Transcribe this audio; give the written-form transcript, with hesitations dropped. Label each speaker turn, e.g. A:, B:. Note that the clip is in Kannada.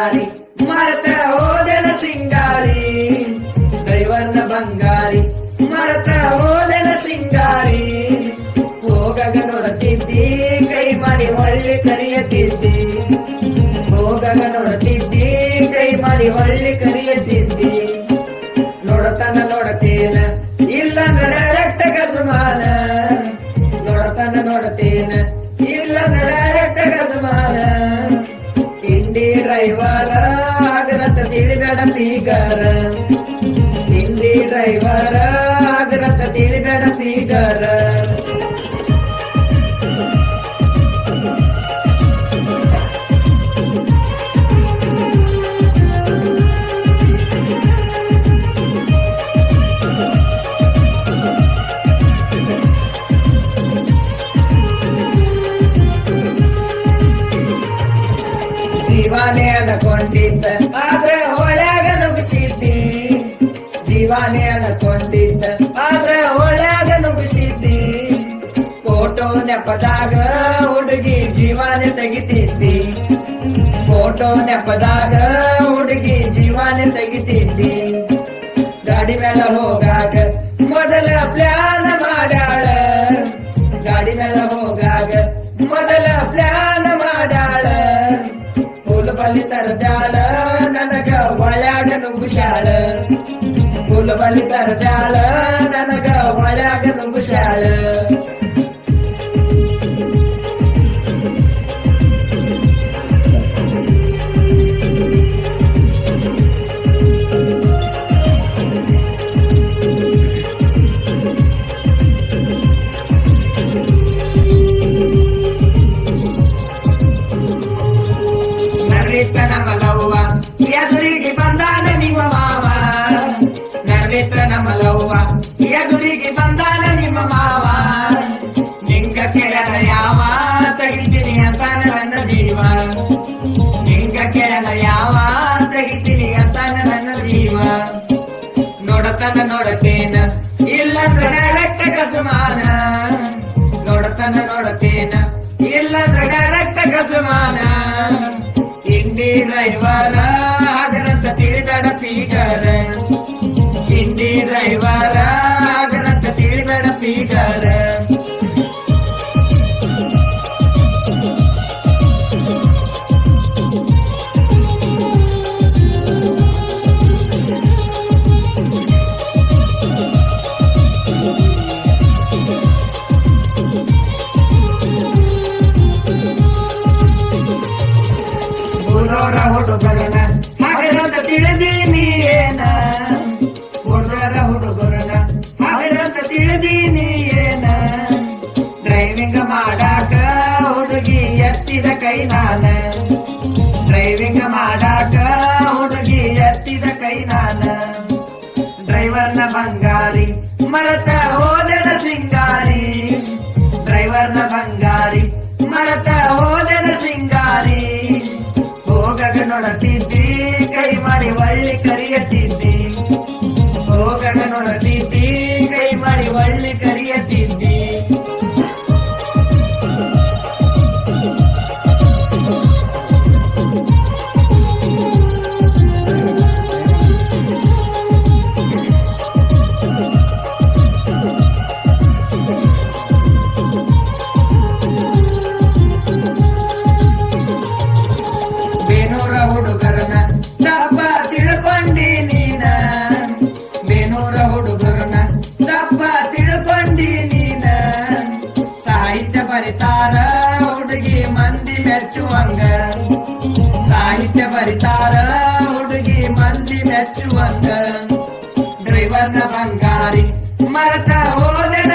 A: ಬಂಗಾರಿ ಮರತ ಹೋದನ ಸಿಂಗಾರಿ ಡ್ರೈವರ್ನ ಬಂಗಾರಿ ಮರತ ಹೋದನ ಸಿಂಗಾರಿ ಹೋಗಗ ನೋಡುತ್ತಿದ್ದಿ ಕೈ ಮಾಡಿ ಒಳ್ಳೆ ಕರೆಯುತ್ತಿದ್ದಿ ಹೋಗಗ ನೋಡುತ್ತಿದ್ದಿ ಕೈ ಮಾಡಿ ಒಳ್ಳೆ ಕರೆಯುತ್ತಿದ್ದಿ ನೋಡತನ ನೋಡತೇನ ಇಲ್ಲ ಡೈರೆಕ್ಟ್ ಗಜಮಾನ ನೋಡತನ ನೋಡತೇನ ಇಲ್ಲ ಡೈರೆಕ್ಟ್ ಗಜಮಾನ ಇಂಡಿ ಡ್ರೈವರ ಆಗ್ರತ ತಿಳಿಬೇಡ ಪೀಗರ ಇಂಡಿ ಡ್ರೈವರ ಆಗ್ರತ ತಿಳಿಬೇಡ ಪೀಗರ ಜೀವಾನೇ ಅನ್ಕೊಂಡಿದ್ದ ಆದ್ರೆ ಹೊಳ್ಯಾಗ ನುಗ್ಸಿದ್ದಿ ಜೀವಾನೇ ಅನ್ಕೊಂಡಿದ್ದ ಆದ್ರೆ ಹೊಳ್ಯಾಗ ನುಗ್ಸಿದ್ದಿ ಫೋಟೋ ನೆಪದಾಗ ಹುಡುಗಿ ಜೀವಾನೆ ತೆಗಿತಿದ್ದಿ ಫೋಟೋ ನೆಪದಾಗ ಹುಡುಗಿ ಜೀವಾನೆ ತೆಗಿತಿದ್ದಿ ಗಾಡಿ ಮೇಲೆ ಹೋಗಾಗ ಮೊದಲ ಪ್ಲಾನ್ ಮಾಡ್ಯಾಳ ಗಾಡಿ ಮೇಲೆ ಹೋಗಾಗ ಮೊದಲ ಪ್ಲಾನ್ ಮಾಡ್ಯಾಳ ಬಲಿ ತರದಾಳ ನನಗ ಒಳ್ಯಾಗ ನುಗ್ಗುಶಾಳ ಫುಲ್ ಬಲಿ ತರದಾಳ ನನಗ ಒಳ್ಯಾಗ ನುಗ್ಗುಶಾಳ ನಡೆದಿತ್ತ ನಮ್ಮ ಲವ್ವ ಎದುರಿಗೆ ಬಂದಾನ ನಿಮ್ಮ ಮಾವ ನಡೆದಿತ್ತ ನಮ್ಮ ಲವ್ವ ಎದುರಿಗೆ ಬಂದಾನ ನಿಮ್ಮ ಮಾವ ನಿಂಗ ಕೆಳನ ಯಾವ ತೆಗಿತೀನಿ ಅಂತಾನ ನನ್ನ ಜೀವ ನಿಂಗ ಕೆಳನ ಯಾವ ತೆಗಿತೀನಿ ಅಂತಾನ ನನ್ನ ಜೀವ ನೋಡತನ ನೋಡತೇನ ಇಲ್ಲಂದ್ರ ಡೈರೆಕ್ಟ್ ಗಜಮಾನ ನೋಡತನ ನೋಡತೇನ ಇಲ್ಲಂದ್ರ ಡೈರೆಕ್ಟ್ ಗಜಮಾನ ಇಂಡಿ ಡ್ರೈವರ ಆಗರಂತ ತಿಳಿಬೇಡ ಪೀಗರ ಇಂಡಿ ಡ್ರೈವರ ಆಗರಂತ ತಿಳಿಬೇಡ ಪೀಗರ ಹುಡುಗರ ಹುಡುಗರನ ಹಾಗರಂತ ತಿಳಿದೀನಿ ಏನ ಹುಡುಗರ ಹುಡುಗರನ ಹಾಗರಂತ ತಿಳಿದೀನಿ ಏನ ಡ್ರೈವಿಂಗ್ ಮಾಡಾಕ ಹುಡುಗಿ ಎತ್ತಿದ ಕೈ ನಾನ ಡ್ರೈವಿಂಗ್ ಮಾಡಾಕ ಹುಡುಗಿ ಎತ್ತಿದ ಕೈ ನಾನ ಡ್ರೈವರ್ನ ಬಂಗಾರಿ ಮರತ ಹೋದನ ಸಿಂಗಾರಿ ಡ್ರೈವರ್ನ ಬಂಗಾರಿ ಮರತ ಹೋದನ ಸಿಂಗಾರಿ ಹೋಗಗ ನೋಡತಿದ್ದಿ ಕೈ ಮಾಡಿ ಒಳ್ಳೆ ಕರೆಯತಿದ್ದಿ ಹೋಗಗ ನೋಡತಿದ್ದಿ ಕೈ ಮಾಡಿ ಒಳ್ಳೆ ಕರೆಯತಿದ್ದಿ ಬೇನೂರ ಹುಡುಗರನ ದಪ್ಪ ತಿಳ್ಕೊಂಡಿ ನೀನ ಬೇನೂರ ಹುಡುಗರನ ದಪ್ಪ ತಿಳ್ಕೊಂಡಿ ನೀನ ಸಾಹಿತ್ಯ ಬರಿತಾರ ಹುಡುಗಿ ಮಂದಿ ಮೆಚ್ಚುವಂಗ ಸಾಹಿತ್ಯ ಬರಿತಾರ ಹುಡುಗಿ ಮಂದಿ ಮೆಚ್ಚುವಂಗ ಡ್ರೈವರ್ನ ಬಂಗಾರಿ ಮರತ ಹೋದನ